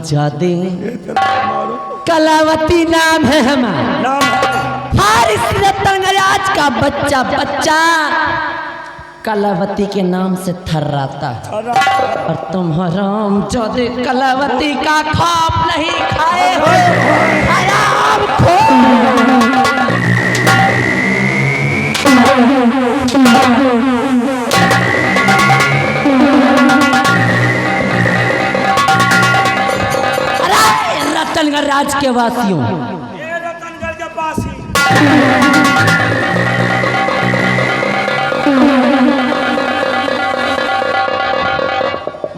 जादे कलावती नाम है हमारा, हारिस रतनगराज का बच्चा बच्चा कलावती के नाम से थर्राता है। और तुम हराम जादे कलावती का खौफ नहीं खाए हो, हराम खोर। रतनगढ़ राज के वासियों, ये रतनगढ़ के वासी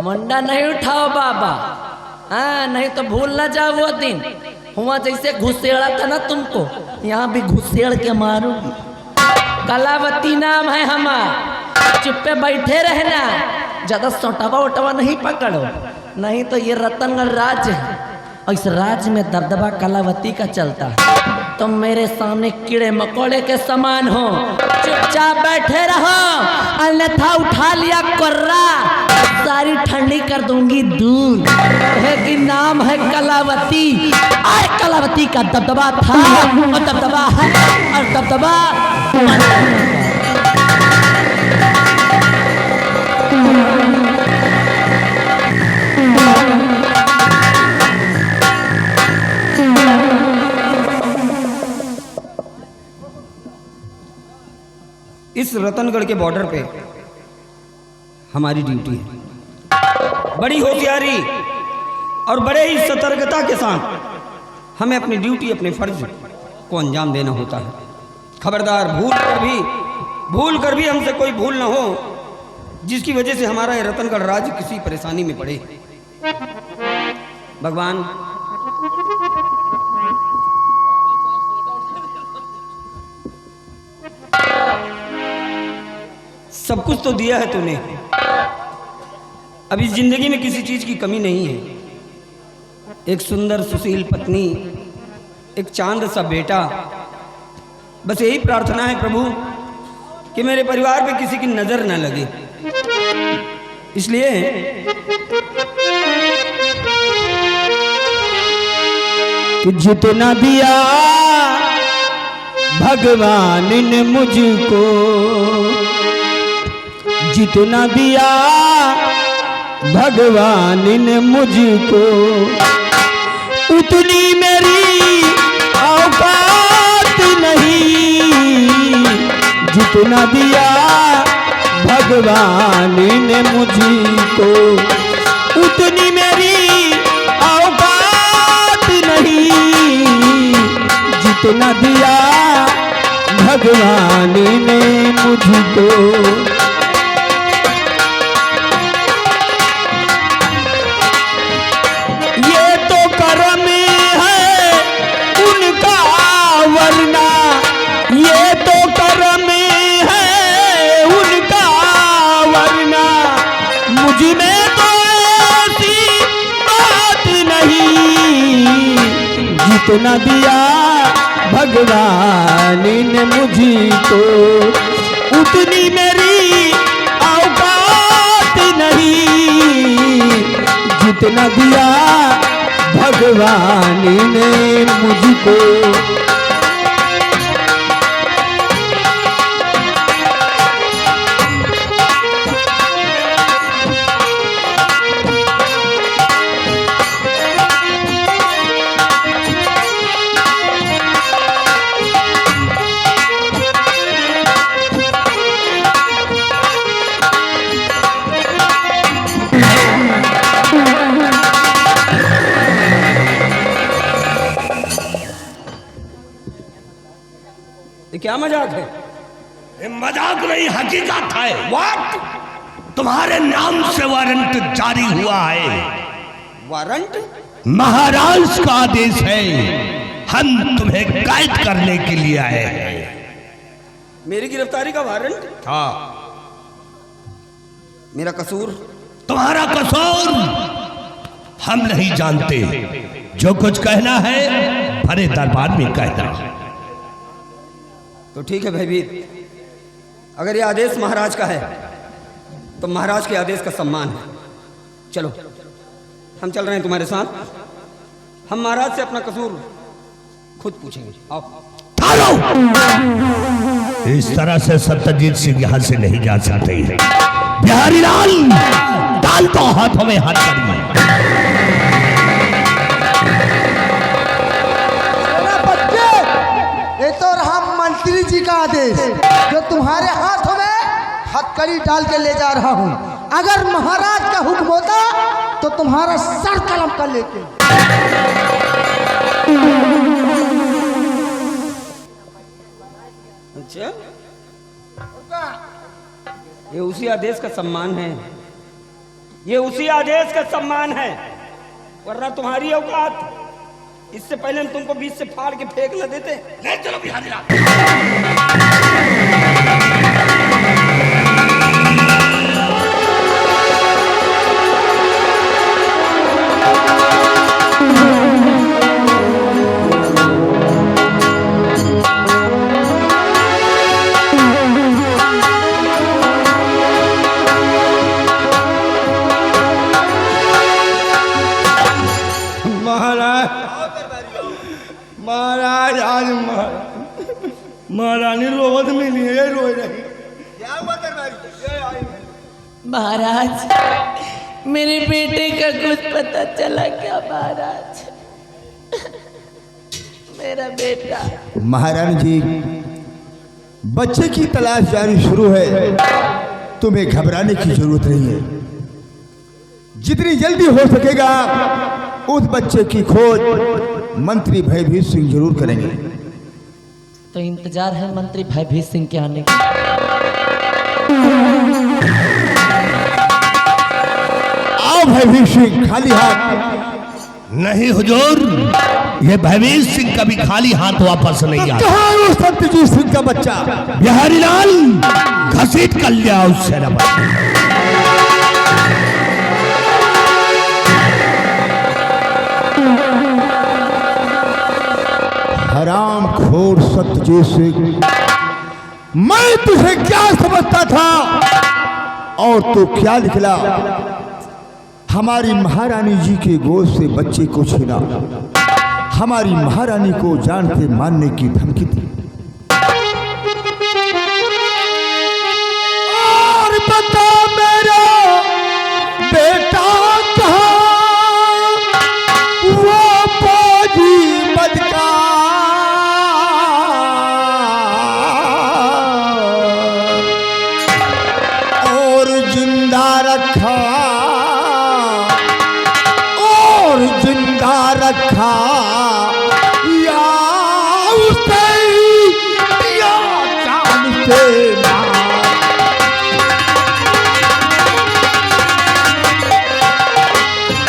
मुंडा नहीं उठाओ बाबा, हाँ नहीं तो भूल ना जाओ वो दिन हुआ जैसे घुसेड़ा था ना तुमको, यहाँ भी घुसेड़ के मारूंगी। कलावती नाम है हमारा, चुप्पे बैठे रहना, ज्यादा सोटावा ओटावा नहीं पकड़ो, नहीं तो ये रतनगढ़ राज है और इस राज्य में दबदबा कलावती का चलता है। तुम मेरे सामने कीड़े मकोड़े के समान हो, चुपचाप बैठे रहो, अन्यथा उठा लिया कोर्रा सारी ठंडी कर दूंगी दूर। है कि नाम है कलावती, आए कलावती का दबदबा था और दबदबा है और दबदबा इस रतनगढ़ के बॉर्डर पे हमारी ड्यूटी है। बड़ी होशियारी और बड़े ही सतर्कता के साथ हमें अपनी ड्यूटी, अपने फर्ज को अंजाम देना होता है। खबरदार भूल कर भी हमसे कोई भूल ना हो जिसकी वजह से हमारा ये रतनगढ़ राज्य किसी परेशानी में पड़े। भगवान सब कुछ तो दिया है तूने, अब इस जिंदगी में किसी चीज की कमी नहीं है। एक सुंदर सुशील पत्नी, एक चांद सा बेटा, बस यही प्रार्थना है प्रभु कि मेरे परिवार पे किसी की नजर न लगे। इसलिए कि जितना दिया भगवान ने मुझको, जितना दिया भगवान ने मुझको, उतनी मेरी औकात नहीं। जितना दिया भगवान ने मुझको, उतनी मेरी औकात नहीं। जितना दिया भगवान ने मुझको, वरना ये तो करम है उनका, वरना मुझ में तो ऐसी बात नहीं। जितना दिया भगवान ने मुझको, उतनी मेरी औकात नहीं। जितना दिया भगवान ने मुझको, क्या मजाक है? ये मजाक नहीं, हकीकत है। व्हाट? तुम्हारे नाम से वारंट जारी हुआ है। वारंट? महाराज का आदेश है, हम तुम्हें कैद करने के लिए आए हैं। मेरी गिरफ्तारी का वारंट? हाँ। मेरा कसूर? तुम्हारा कसूर हम नहीं जानते। जो कुछ कहना है भरे दरबार में कहना। तो ठीक है भयभीत, अगर ये आदेश महाराज का है तो महाराज के आदेश का सम्मान है। चलो हम चल रहे हैं तुम्हारे साथ। हम महाराज से अपना कसूर खुद पूछेंगे। आओ। थालो! इस तरह से सत्यजीत सिंह यहां से नहीं जा सकते हैं। बिहारी लाल, डाल तो हाथों में हाथ करिए। बच्चे, ये तो रहा मंत्री जी का आदेश जो तुम्हारे हाथों में हथकड़ी डाल के ले जा रहा हूँ। अगर महाराज का हुक्म होता तो तुम्हारा सर कलम कर लेते। अच्छा, ये उसी आदेश का सम्मान है, ये उसी आदेश का सम्मान है, वरना तुम्हारी औकात, इससे पहले हम तुमको बीच से फाड़ के फेंक न देते। ले चलो बिहारी लाल। महाराज आज महारानी रोवत मिली है, रो रही। महाराज मेरे बेटे का कुछ पता चला क्या महाराज? मेरा बेटा। महारानी जी, बच्चे की तलाश जारी शुरू है, तुम्हें घबराने की जरूरत नहीं है। जितनी जल्दी हो सकेगा उस बच्चे की खोज मंत्री भयभीत सिंह जरूर करेंगे। तो इंतजार है मंत्री भयभीत सिंह के आने का। आओ भयभीत सिंह, खाली हाथ नहीं हुजूर, ये भयभीत सिंह कभी खाली हाथ वापस नहीं आता। कहाँ है वो सत्यजीत सिंह का बच्चा? बिहारी लाल, घसीट कर लिया उससे रबर। हराम खोर सत्यजीत सिंह, मैं तुझे क्या समझता था और तू क्या निकला? हमारी महारानी जी के गोद से बच्चे को छीना, हमारी महारानी को जान से मारने की धमकी दी। और बता मेरा बेटा कहाँ? वो फौजी बदका और जिंदा रखा, और जिंदा रखा या उसे या जान से मार।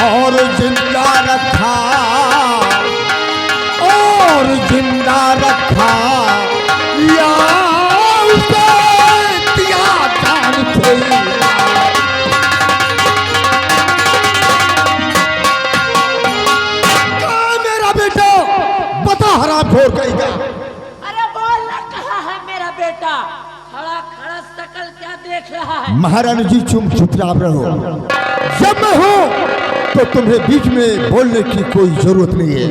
और जिंदा रखा, और जिंदा रखा या उसे दिया जान से मार। कहाँ मेरा बेटा? बता हराम खोर कहीं गया? अरे बोल ना, कहाँ है मेरा बेटा? खड़ा खड़ा शकल क्या देख रहा है? महारानी जी चुपचाप रहो। जब मैं हूं तो तुम्हें बीच में बोलने की कोई जरूरत नहीं है।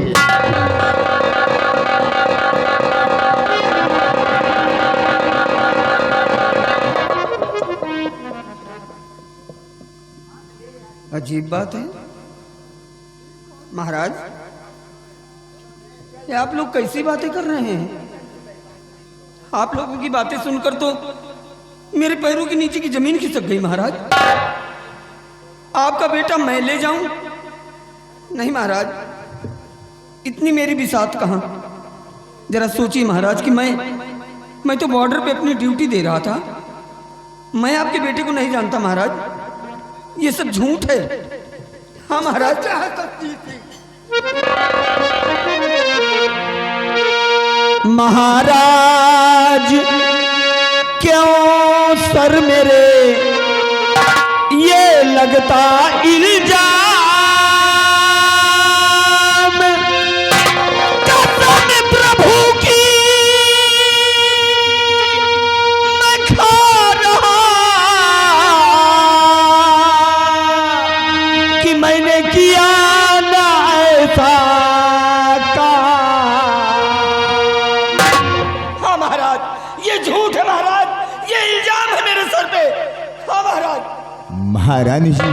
अजीब बात है महाराज, ये आप लोग कैसी बातें कर रहे हैं? आप लोगों की बातें सुनकर तो मेरे पैरों के नीचे की जमीन खिसक गई महाराज। आपका बेटा मैं ले जाऊं? नहीं महाराज, इतनी मेरी भी साथ कहां। जरा सोचिए महाराज कि मैं तो बॉर्डर पे अपनी ड्यूटी दे रहा था। मैं आपके बेटे को नहीं जानता महाराज, ये सब झूठ है। हाँ महाराज। महाराज क्यों सर मेरे लगता इल्जाम कसम प्रभु की मैं खा रहा कि मैंने किया ना ऐसा काम। हाँ महाराज, ये झूठ है महाराज, ये इल्जाम है मेरे सर पे। हाँ महाराज। महारानी जी,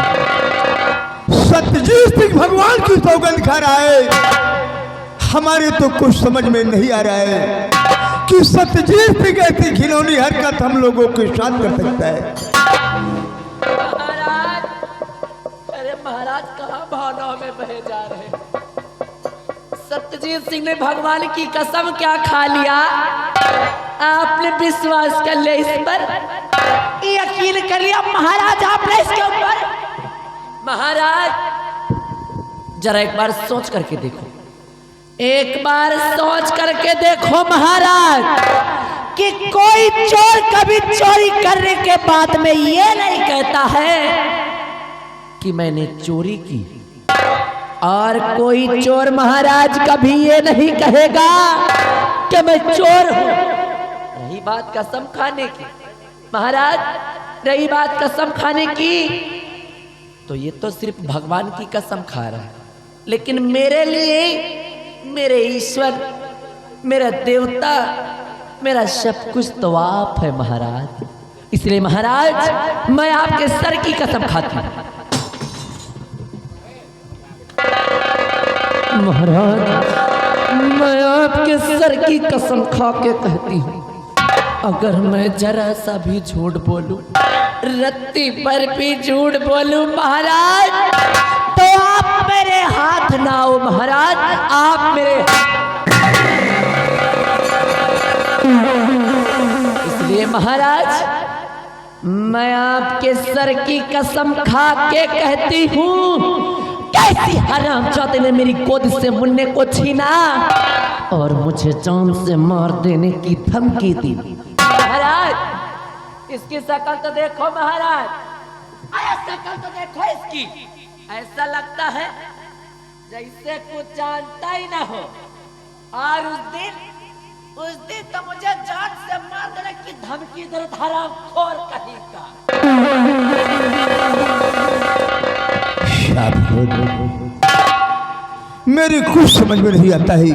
सत्यजीत सिंह भगवान की सौगंध खा रहा है। हमारे तो कुछ समझ में नहीं आ रहा है कि सत्यजीत सिंह ऐसी घिनौनी हरकत हम लोगों के साथ कर सकता है। महाराज, अरे महाराज कहाँ भावनाओं में बहे जा रहे हैं? सत्यजीत सिंह ने भगवान की कसम क्या खा लिया? आपने विश्वास कर लिया इस पर, यकीन कर लिया महाराज आपने इसके ऊपर। महाराज जरा एक बार सोच करके देखो, एक बार सोच करके देखो महाराज कि कोई चोर कभी चोरी करने के बाद में ये नहीं कहता है कि मैंने चोरी की, और कोई चोर महाराज कभी ये नहीं कहेगा कि मैं चोर हूं। रही बात कसम खाने की महाराज, रही बात कसम खाने की, तो ये तो सिर्फ भगवान की कसम खा रहा है, लेकिन मेरे लिए मेरे ईश्वर, मेरा देवता, मेरा सब कुछ तो आप है महाराज। इसलिए महाराज मैं आपके सर की कसम खाती हूं। महाराज मैं आपके सर की कसम खा के कहती हूं, अगर मैं जरा सा भी झूठ बोलूं, रत्ती पर भी झूठ बोलूं महाराज, तो आप मेरे हाथ ना हो महाराज, आप मेरे। इसलिए महाराज मैं आपके सर की कसम खा के कहती हूं, कैसी हरामजादे ने मेरी गोद से मुन्ने को छीना और मुझे जान से मार देने की धमकी दी। महाराज इसकी शकल तो देखो महाराज, शकल तो देखो इसकी, ऐसा लगता है जैसे कुछ जानता ही ना हो। और उस दिन तो मुझे जान से मार देने की धमकी दे, हरामखोर कहीं का। मेरी कुछ समझ में नहीं आता है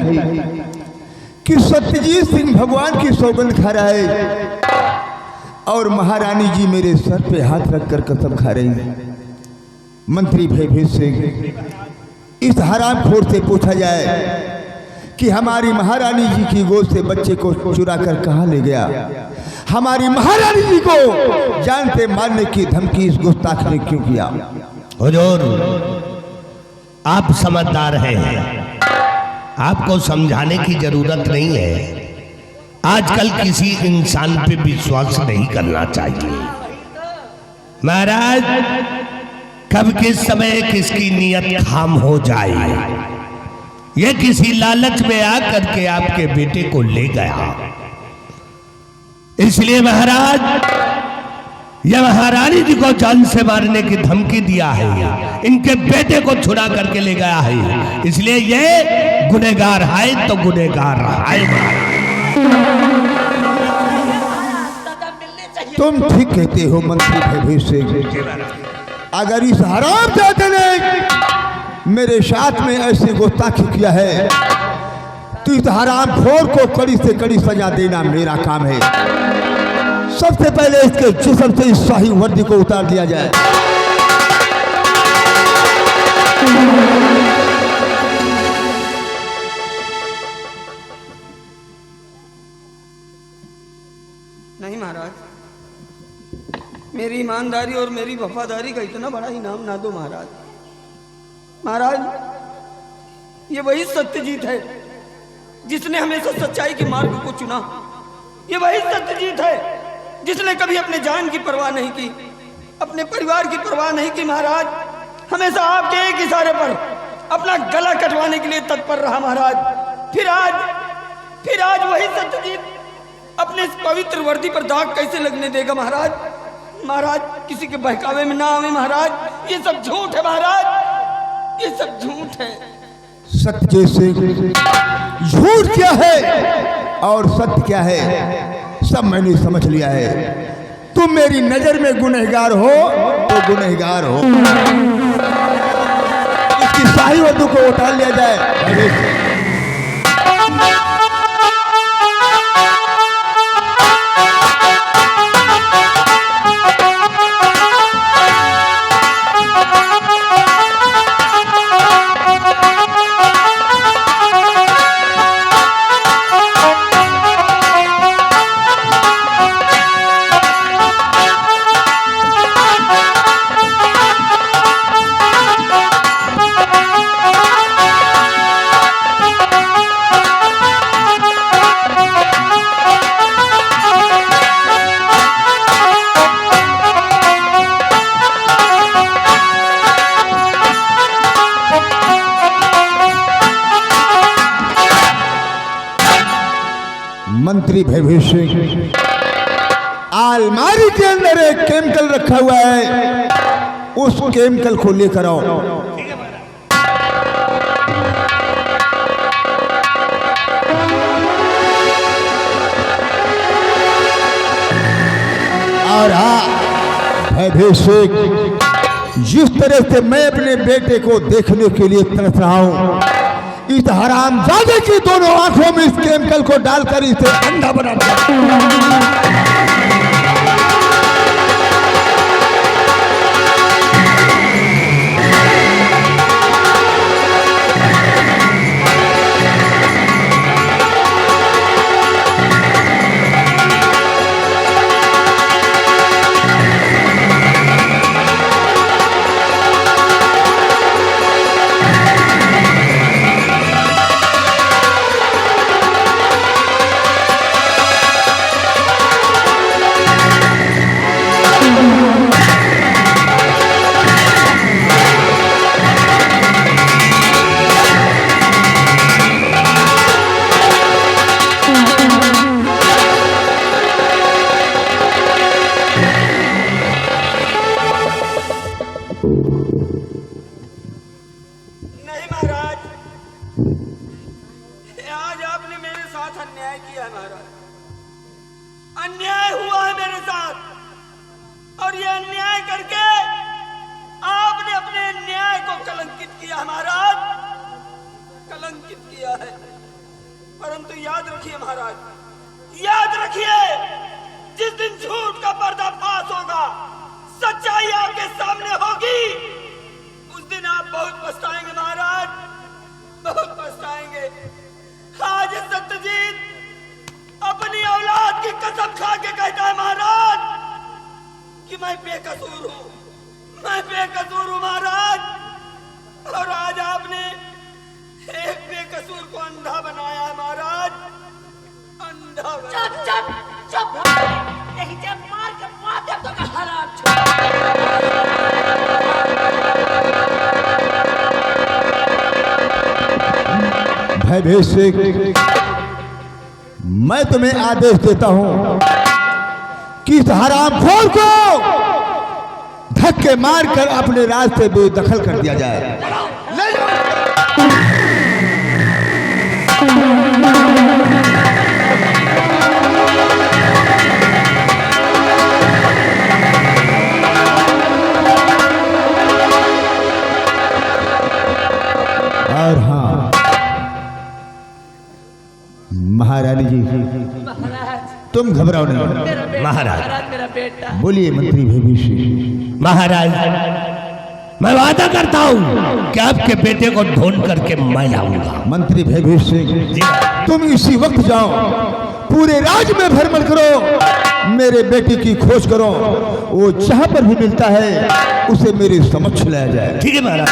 कि सत्यजीत सिंह भगवान की सौगंध खा रहा है और महारानी जी मेरे सर पे हाथ रखकर कसम खा रही है। मंत्री भयभीत सिंह, इस हरामखोर से पूछा जाए कि हमारी महारानी जी की गोद से बच्चे को चुरा कर कहाँ ले गया। हमारी महारानी जी को जान से मारने की धमकी इस गुस्ताख ने क्यों किया? हुजूर आप समझदार हैं, आपको समझाने की जरूरत नहीं है। आजकल किसी इंसान पे विश्वास नहीं करना चाहिए। महाराज कब किस समय किसकी नीयत खाम हो जाए, ये किसी लालच में आकर के आपके बेटे को ले गया। इसलिए महाराज यह महारानी जी को जान से मारने की धमकी दिया है, इनके बेटे को छुड़ा करके ले गया है। इसलिए ये गुनहगार है तो गुनहगार है। तुम ठीक कहते हो मंत्री भयभीत सिंह। अगर इस हरामजादे ने मेरे साथ में ऐसे गुस्ताखी किया है तो इस हरामखोर को कड़ी से कड़ी सजा देना मेरा काम है। सबसे पहले इसके जिस्म से इस शाही वर्दी को उतार दिया जाए। नहीं महाराज, मेरी ईमानदारी और मेरी वफादारी का इतना बड़ा इनाम ना दो महाराज। महाराज ये वही सत्यजीत है जिसने हमेशा सच्चाई के मार्ग को चुना। ये वही सत्यजीत है जिसने कभी अपने जान की परवाह नहीं की, अपने परिवार की परवाह नहीं की। महाराज हमेशा आपके एक इशारे पर अपना गला कटवाने के लिए तत्पर रहा महाराज। फिर आज वही सत्यजीत अपने इस पवित्र वर्दी पर दाग कैसे लगने देगा महाराज? महाराज किसी के बहकावे में ना आवे महाराज, ये सब झूठ है महाराज, ये सब झूठ है। सत्य से झूठ क्या है और सत्य क्या है सब मैंने समझ लिया है। तुम मेरी नजर में गुनहगार हो तो गुनहगार हो। इसकी शाही वधू को उठा लिया जाए। मंत्री भयभीत सिंह, अलमारी के अंदर एक केमिकल रखा हुआ है, उस केमिकल को लेकर आओ। और हाँ भयभीत सिंह, जिस तरह से मैं अपने बेटे को देखने के लिए तरस रहा हूं, इस हरामजादे की दोनों आंखों में इस केमिकल को डालकर इसे अंधा बना दिया। अन्याय हुआ है मेरे साथ और ये अन्याय करके आपने अपने न्याय को कलंकित किया, महाराज कलंकित किया है। परंतु याद रखिए महाराज, याद रखिए, जिस दिन झूठ का पर्दाफाश होगा, सच्चाई आपके सामने होगी, उस दिन आप बहुत पछताएंगे महाराज, बहुत पछताएंगे। आज सत्यजीत अपनी औलाद की कसम खा के कहता है महाराज कि मैं बेकसूर हूं, मैं बेकसूर हूं महाराज। और आज आपने एक बेकसूर को अंधा बनाया है महाराज, अंधा बनाया। चुप चुप चुप, यही जब मार के मार दे तो हराम भयभीत सिंह, मैं तुम्हें आदेश देता हूं कि इस हरामखोर को धक्के मारकर अपने रास्ते बेदखल कर दिया जाए। और हाँ महारानी जी, तुम घबराओ नहीं। महाराज मेरा बेटा, बोलिए मंत्री भयभीत सिंह। महाराज, मैं वादा करता हूँ कि आपके बेटे को ढूंढ करके मैं लाऊंगा। मंत्री भयभीत सिंह, तुम इसी वक्त जाओ, पूरे राज्य में भ्रमण करो, मेरे बेटे की खोज करो, वो जहां पर भी मिलता है उसे मेरे समक्ष लाया जाए। ठीक है महाराज।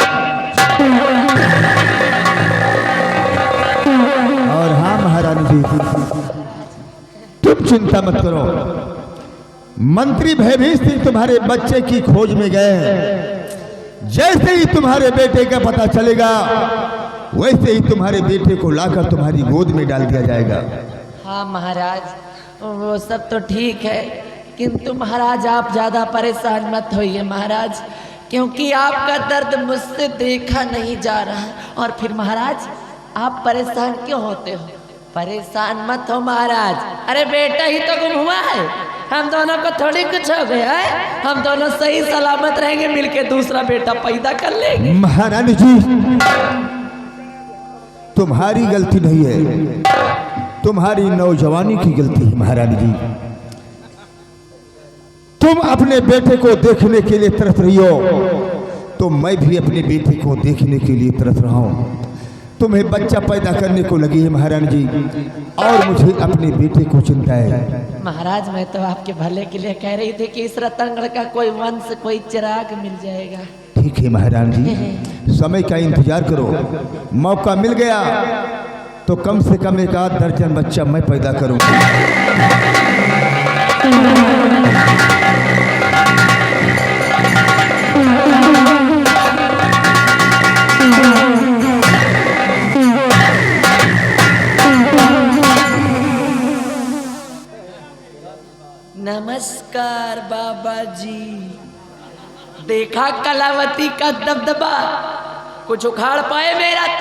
और हाँ महारानी जी, तुम चिंता मत करो, मंत्री भयभीत सिंह तुम्हारे बच्चे की खोज में गए हैं। जैसे ही तुम्हारे बेटे का पता चलेगा, वैसे ही तुम्हारे बेटे को लाकर तुम्हारी गोद में डाल दिया जाएगा। हाँ महाराज, वो सब तो ठीक है, किंतु महाराज आप ज्यादा परेशान मत होइए महाराज, क्योंकि आपका दर्द मुझसे देखा नहीं जा रहा। और फिर महाराज आप परेशान क्यों होते हो? परेशान मत हो महाराज, अरे बेटा ही तो गुम हुआ है, हम दोनों को थोड़ी कुछ हो गया है, हम दोनों सही सलामत रहेंगे, मिलके दूसरा बेटा पैदा कर लेंगे। महारानी जी तुम्हारी गलती नहीं है, तुम्हारी नौजवानी की गलती है महारानी जी। तुम अपने बेटे को देखने के लिए तरस रही हो, तो मैं भी अपने बेटे को देखने के लिए तरस रहा हूं। तुम्हें बच्चा पैदा करने को लगी है महारानी जी, और मुझे अपने बेटे को चिंता है। महाराज मैं तो आपके भले के लिए कह रही थी कि इस रतनगढ़ का कोई वंश, कोई चिराग मिल जाएगा। ठीक है महारानी जी, समय का इंतजार करो, मौका मिल गया तो कम से कम 1 दर्जन बच्चा मैं पैदा करूंगा। नमस्कार बाबा जी। देखा कलावती का दबदबा, कुछ उखाड़ पाए मेरा